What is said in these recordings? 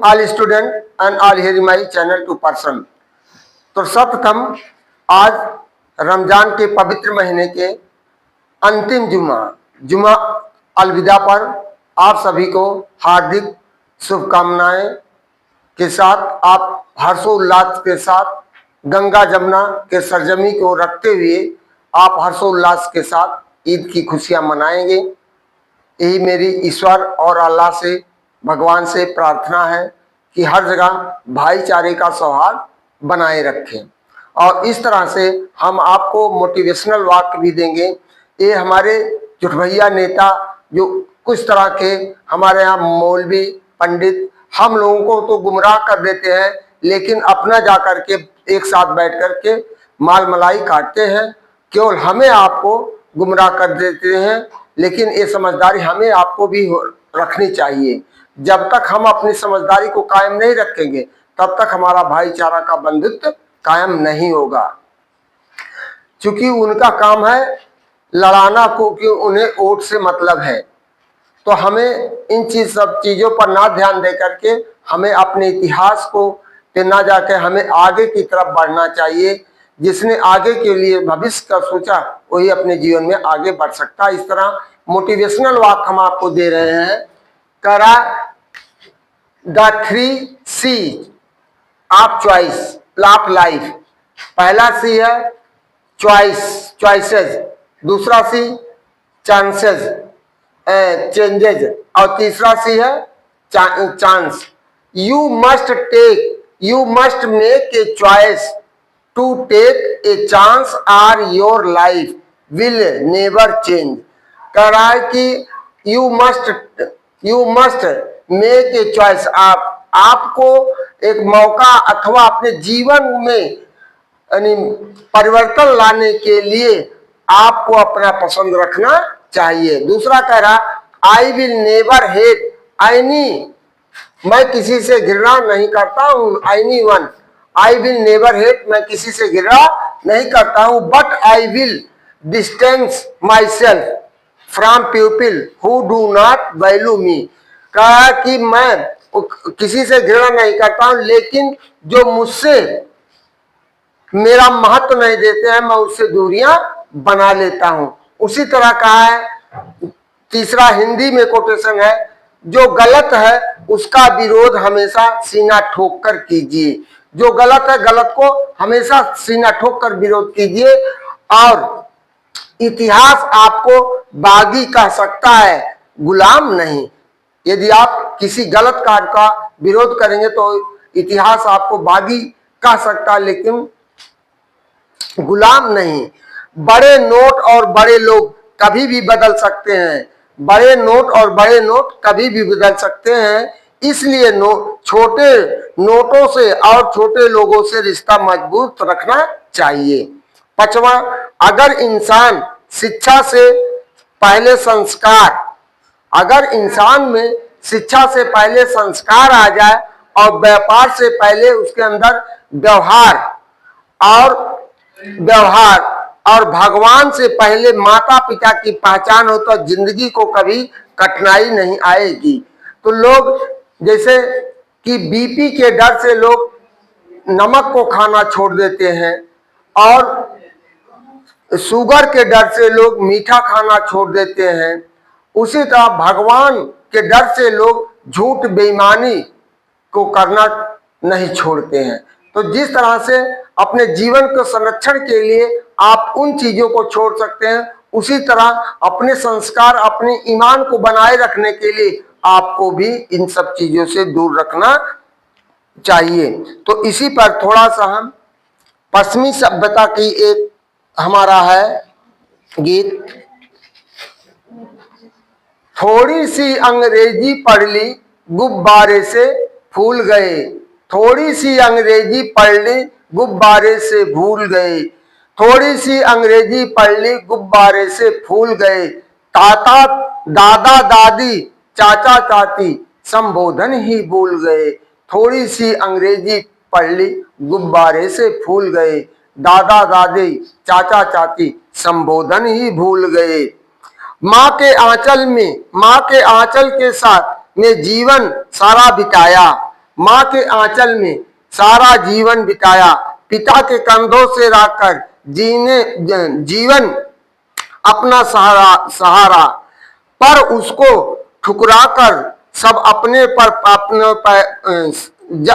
all student and all here in my channel to person। तो सर्वप्रथम आज रमजान के पवित्र महीने के अंतिम जुमा अलविदा पर आप सभी को हार्दिक शुभकामनाएं के साथ आप हर्षोल्लास के साथ गंगा जमुना के सरजमी को रखते हुए आप हर्षोल्लास के साथ ईद की खुशियां मनाएंगे। यही मेरी ईश्वर और अल्लाह से भगवान से प्रार्थना है कि हर जगह भाईचारे का सौहार्द बनाए रखें और इस तरह से हम आपको मोटिवेशनल वाक्य भी देंगे। ये हमारे चुटभैया नेता जो कुछ तरह के हमारे यहाँ मौलवी पंडित हम लोगों को तो गुमराह कर देते हैं, लेकिन अपना जा कर के एक साथ बैठ कर के माल मलाई काटते हैं, केवल हमें आपको गुमराह कर देते हैं। लेकिन ये समझदारी हमें आपको भी रखनी चाहिए। जब तक हम अपनी समझदारी को कायम नहीं रखेंगे तब तक हमारा भाईचारा का बंधुत्व कायम नहीं होगा, क्योंकि उनका काम है लड़ाना को, कि उन्हें वोट से मतलब है। तो हमें इन सब चीज़ों पर ना ध्यान दे करके हमें अपने इतिहास को पे ना जाकर हमें आगे की तरफ बढ़ना चाहिए। जिसने आगे के लिए भविष्य का सोचा वही अपने जीवन में आगे बढ़ सकता है। इस तरह मोटिवेशनल वाक्य हम आपको दे रहे हैं। करा the 3 C of choice of life. पहला सी है चॉइसेस, दूसरा सी चांसेस चेंजेस और तीसरा सी है chance. You must make a choice to take a chance और your life will never change. कह रहा है कि you must make a choice. आपको एक मौका अथवा अपने जीवन में परिवर्तन लाने के लिए आपको अपना पसंद रखना चाहिए। दूसरा कह रहा I will never hate any, मैं किसी से घृणा नहीं करता हूँ। Anyone, I will never hate, मैं किसी से घृणा नहीं करता हूँ। But I will distance myself from people who do not value me. कहा कि मैं किसी से घृणा नहीं करता हूँ, लेकिन जो मुझसे मेरा महत्व नहीं देते हैं मैं उससे दूरियां बना लेता हूं। उसी तरह कहा है, तीसरा हिंदी में कोटेशन है, जो गलत है उसका विरोध हमेशा सीना ठोक कर कीजिए। जो गलत है गलत को हमेशा सीना ठोक कर विरोध कीजिए। और इतिहास आपको बागी कह सकता है, गुलाम नहीं। यदि आप किसी गलत कार्य का विरोध करेंगे तो इतिहास आपको बागी कह सकता है, लेकिन गुलाम नहीं। बड़े नोट और बड़े लोग कभी भी बदल सकते हैं, बड़े नोट और बड़े नोट कभी भी बदल सकते हैं। इसलिए छोटे नोटों से और छोटे लोगों से रिश्ता मजबूत रखना चाहिए। पांचवा, अगर इंसान शिक्षा से पहले संस्कार, अगर इंसान में शिक्षा से पहले संस्कार आ जाए और व्यापार से पहले उसके अंदर व्यवहार और भगवान से पहले माता पिता की पहचान हो तो जिंदगी को कभी कठिनाई नहीं आएगी। तो लोग जैसे कि बीपी के डर से लोग नमक को खाना छोड़ देते हैं और शुगर के डर से लोग मीठा खाना छोड़ देते हैं, उसी तरह भगवान के डर से लोग झूठ बेईमानी को करना नहीं छोड़ते हैं। तो जिस तरह से अपने जीवन के संरक्षण के लिए आप उन चीजों को छोड़ सकते हैं, उसी तरह अपने संस्कार अपने ईमान को बनाए रखने के लिए आपको भी इन सब चीजों से दूर रखना चाहिए। तो इसी पर थोड़ा सा हम पश्चिमी सभ्यता की एक हमारा है गीत। थोड़ी सी अंग्रेजी पढ़ ली गुब्बारे से फूल गए, थोड़ी सी अंग्रेजी पढ़ ली गुब्बारे से भूल गए, थोड़ी सी अंग्रेजी पढ़ ली गुब्बारे से फूल गए। ताता दादा दादी चाचा चाची संबोधन ही भूल गए, थोड़ी सी अंग्रेजी पढ़ ली गुब्बारे से फूल गए। दादा दादी चाचा चाची संबोधन ही भूल गए। माँ के आंचल के साथ में जीवन सारा बिताया, माँ के आंचल में सारा जीवन बिताया, पिता के कंधों से रखकर जीवन अपना सहारा, पर उसको ठुकराकर सब अपने पर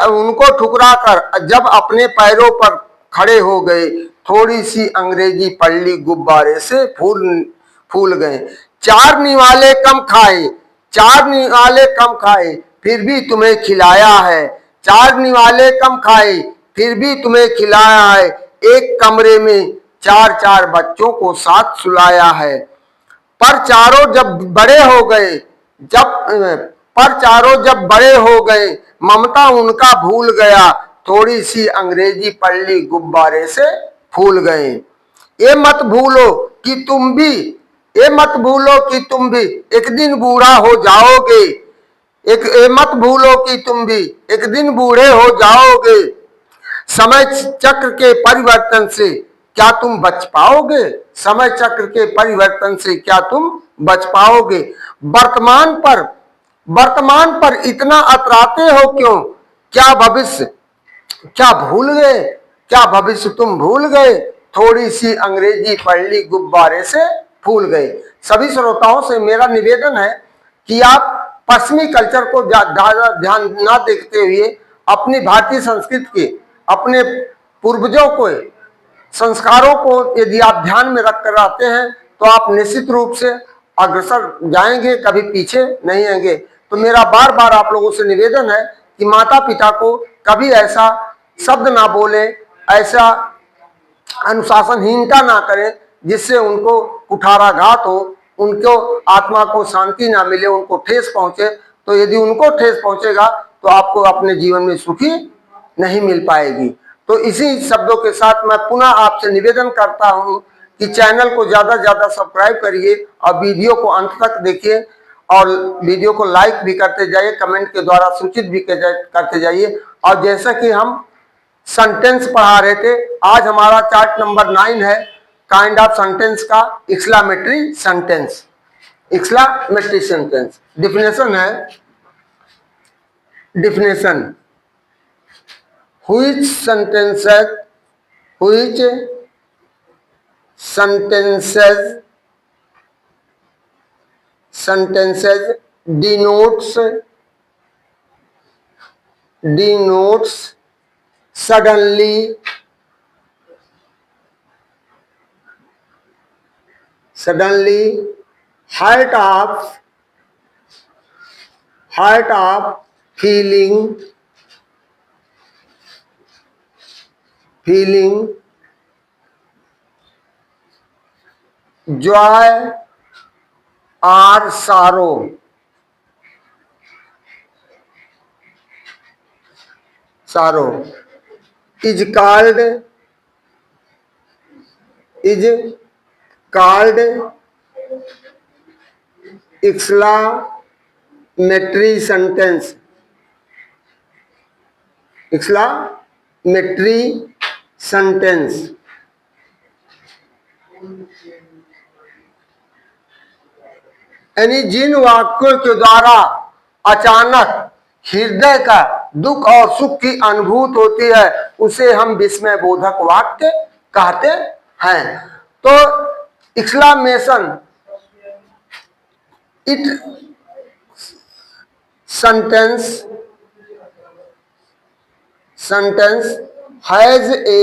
उनको ठुकराकर जब अपने पैरों पर खड़े हो गए, थोड़ी सी अंग्रेजी पल्ली गुब्बारे से फूल गए। चार निवाले कम खाए फिर भी तुम्हें खिलाया है, चार निवाले कम खाए फिर भी तुम्हें खिलाया है, एक कमरे में चार चार बच्चों को साथ सुलाया है। पर चारों जब बड़े हो गए ममता उनका भूल गया, थोड़ी सी अंग्रेजी पल्ली गुब्बारे से फूल गए। ये मत भूलो कि तुम भी एक दिन बूढ़ा हो जाओगे, मत भूलो कि तुम भी एक दिन बूढ़े हो जाओगे। समय चक्र के परिवर्तन से क्या तुम बच पाओगे? समय चक्र के परिवर्तन से क्या तुम बच पाओगे? वर्तमान पर इतना अतराते हो क्यों? क्या भविष्य तुम भूल गए? थोड़ी सी अंग्रेजी पल्ली गुब्बारे से फूल गए। सभी श्रोताओं से मेरा निवेदन है कि आप पश्चिमी कल्चर को ज्यादा ध्यान न देखते हुए अपनी भारतीय संस्कृति के, अपने पूर्वजों को, संस्कारों को यदि आप ध्यान में रखकर आते हैं तो आप निश्चित रूप से अग्रसर जाएंगे, कभी पीछे नहीं आएंगे। तो मेरा बार बार आप लोगों से निवेदन है कि माता पिता को कभी ऐसा शब्द ना बोले, ऐसा अनुशासनहीनता ना करें जिससे उनको कुठाराघात हो, उनको आत्मा को शांति ना मिले, उनको ठेस पहुंचे। तो यदि उनको ठेस पहुंचेगा तो आपको अपने जीवन में सुखी नहीं मिल पाएगी। तो इसी शब्दों के साथ मैं पुनः आपसे निवेदन करता हूं कि चैनल को ज्यादा से ज्यादा सब्सक्राइब करिए और वीडियो को अंत तक देखिए और वीडियो को लाइक भी करते जाइए, कमेंट के द्वारा सूचित भी करते जाइए। और जैसा कि हम सेंटेंस पढ़ा रहे थे, आज हमारा चार्ट नंबर 9 है काइंड ऑफ सेंटेंस का एक्सक्लेमेटरी सेंटेंस। डिफिनेशन है, definition which sentences denotes suddenly height of feeling joy or sorrow is called exclamatory sentence. यानी जिन वाक्यों के द्वारा अचानक हृदय का दुख और सुख की अनुभूति होती है उसे हम विस्मय बोधक वाक्य कहते हैं। तो exclamation sentence has a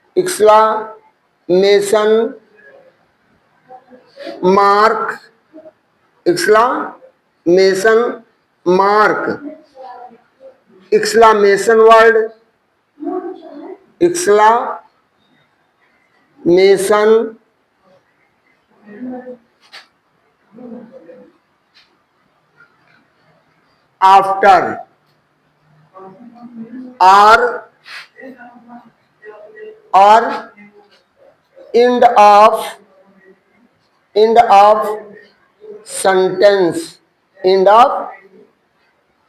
exclamation mark, exclamation word, after or end of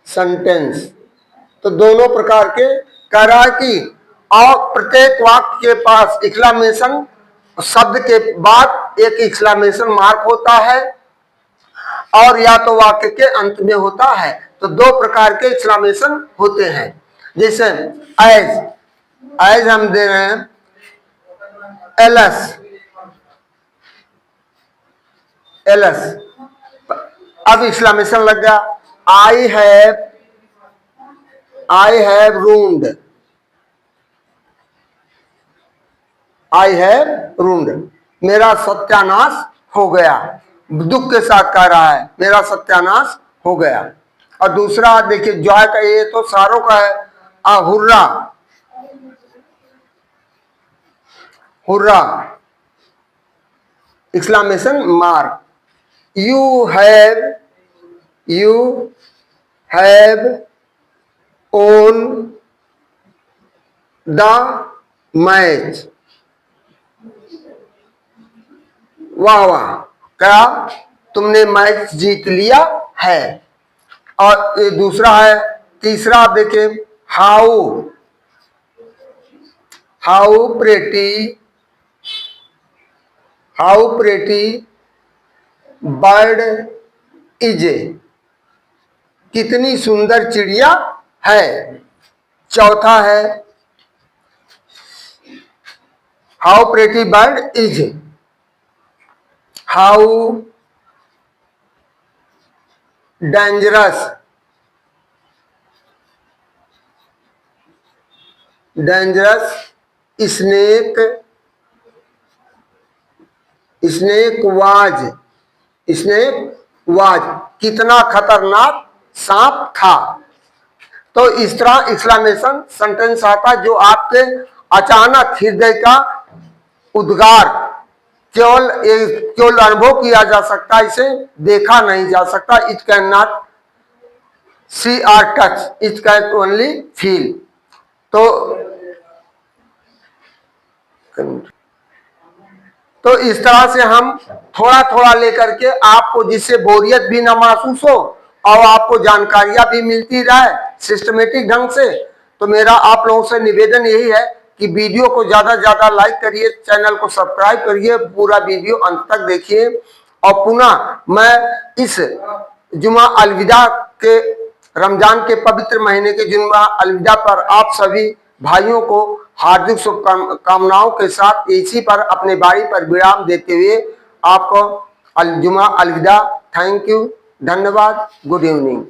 sentence। तो दोनों प्रकार के कह रहा है कि और प्रत्येक वाक्य के पास एक्सक्लेमेशन शब्द के बाद एक एक्सक्लेमेशन मार्क होता है और या तो वाक्य के अंत में होता है। तो दो प्रकार के एक्सक्लेमेशन होते हैं। जैसे एज हम दे रहे हैं एलएस, अब एक्सक्लेमेशन लग गया। आई हैव रून्ड, मेरा सत्यानाश हो गया। दुख के साथ कह रहा है मेरा सत्यानाश हो गया। और दूसरा देखिए जॉय का, ये तो सारों का है, hurrah exclamation mark. You have own the match, वाह वाह, क्या तुमने मैच जीत लिया है। और ये दूसरा है, तीसरा आप देखिए हाउ प्रेटी बर्ड इज, कितनी सुंदर चिड़िया है। चौथा है how pretty bird is, how dangerous snake was, कितना खतरनाक सांप था। तो इस तरह एक्सक्लेमेशन सेंटेंस आता जो आपके अचानक हृदय का उद्गार केवल अनुभव किया जा सकता, इसे देखा नहीं जा सकता। इट कैन नॉट सी और touch, it can only feel. तो इस तरह से हम थोड़ा थोड़ा लेकर के आपको, जिससे बोरियत भी ना महसूस हो और आपको जानकारियां भी मिलती रहे सिस्टमेटिक ढंग से। तो मेरा आप लोगों से निवेदन यही है कि वीडियो को ज्यादा से ज्यादा लाइक करिए, चैनल को सब्सक्राइब करिए, पूरा वीडियो अंत तक देखिए। और पुनः मैं इस जुमा अलविदा के, रमजान के पवित्र महीने के जुमा अलविदा पर आप सभी भाइयों को हार्दिक शुभकामनाओं के साथ इसी पर अपने बारी पर विराम देते हुए आपको जुमा अलविदा। थैंक यू, धन्यवाद, गुड इवनिंग।